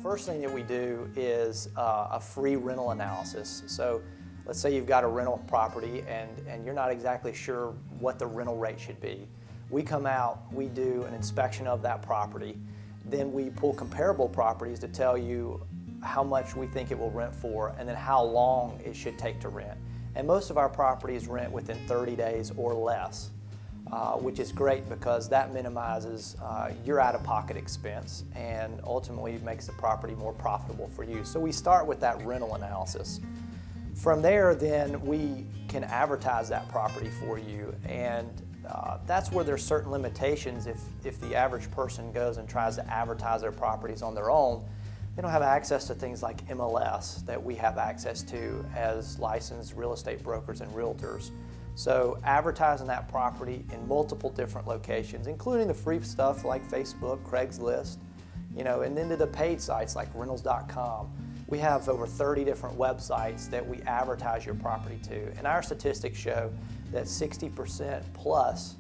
first thing that we do is a free rental analysis. So let's say you've got a rental property and you're not exactly sure what the rental rate should be. We come out, we do an inspection of that property, then we pull comparable properties to tell you how much we think it will rent for and then how long it should take to rent. And most of our properties rent within 30 days or less, which is great because that minimizes your out-of-pocket expense and ultimately makes the property more profitable for you. So we start with that rental analysis. From there, then we can advertise that property for you, and that's where there's certain limitations. If the average person goes and tries to advertise their properties on their own, they don't have access to things like MLS that we have access to as licensed real estate brokers and realtors. So advertising that property in multiple different locations, including the free stuff like Facebook, Craigslist, and then to the paid sites like rentals.com. We have over 30 different websites that we advertise your property to, and our statistics show that 60% plus,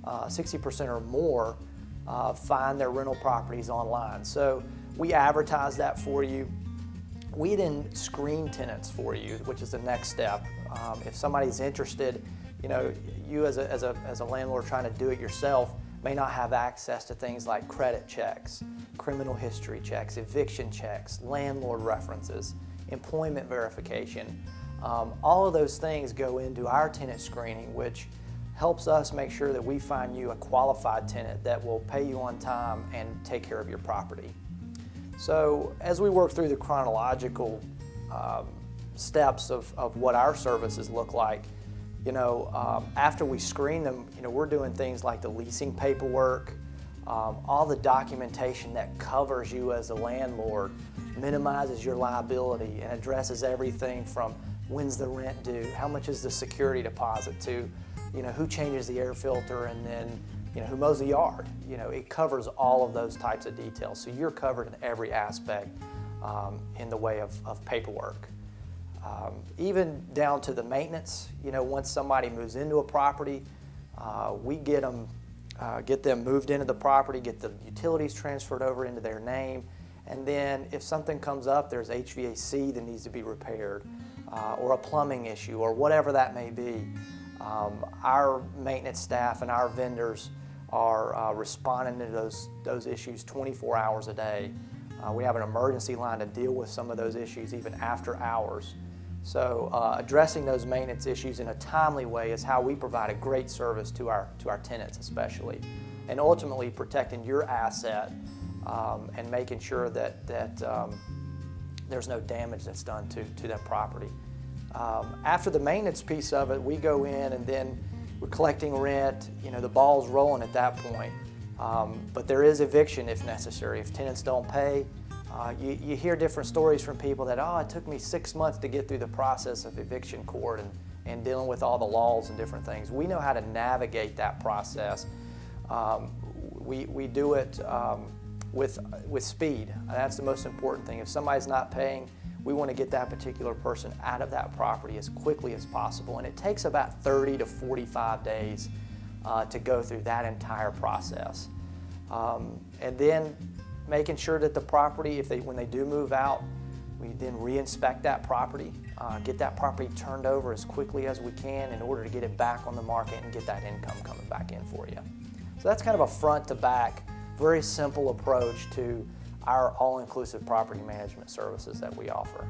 60% or more find their rental properties online. So we advertise that for you. We then screen tenants for you, which is the next step. If somebody's interested, you as a landlord trying to do it yourself may not have access to things like credit checks, criminal history checks, eviction checks, landlord references, employment verification. All of those things go into our tenant screening, which helps us make sure that we find you a qualified tenant that will pay you on time and take care of your property. So as we work through the chronological steps of what our services look like, after we screen them, we're doing things like the leasing paperwork, all the documentation that covers you as a landlord, minimizes your liability, and addresses everything from when's the rent due, how much is the security deposit, to who changes the air filter, and then who mows the yard. It covers all of those types of details. So you're covered in every aspect in the way of paperwork. Even down to the maintenance, once somebody moves into a property, we get them moved into the property, get the utilities transferred over into their name, and then if something comes up, there's HVAC that needs to be repaired, or a plumbing issue, or whatever that may be, our maintenance staff and our vendors are responding to those issues 24 hours a day. We have an emergency line to deal with some of those issues even after hours. So addressing those maintenance issues in a timely way is how we provide a great service to our tenants especially, and ultimately protecting your asset and making sure that there's no damage that's done to that property. After the maintenance piece of it, we go in and then we're collecting rent. The ball's rolling at that point. But there is eviction if necessary. If tenants don't pay, you hear different stories from people that, it took me 6 months to get through the process of eviction court and dealing with all the laws and different things. We know how to navigate that process. We do it with speed. That's the most important thing. If somebody's not paying, we want to get that particular person out of that property as quickly as possible. And it takes about 30 to 45 days to go through that entire process. And then making sure that the property, when they do move out, we then re-inspect that property, get that property turned over as quickly as we can in order to get it back on the market and get that income coming back in for you. So that's kind of a front to back, very simple approach to our all-inclusive property management services that we offer.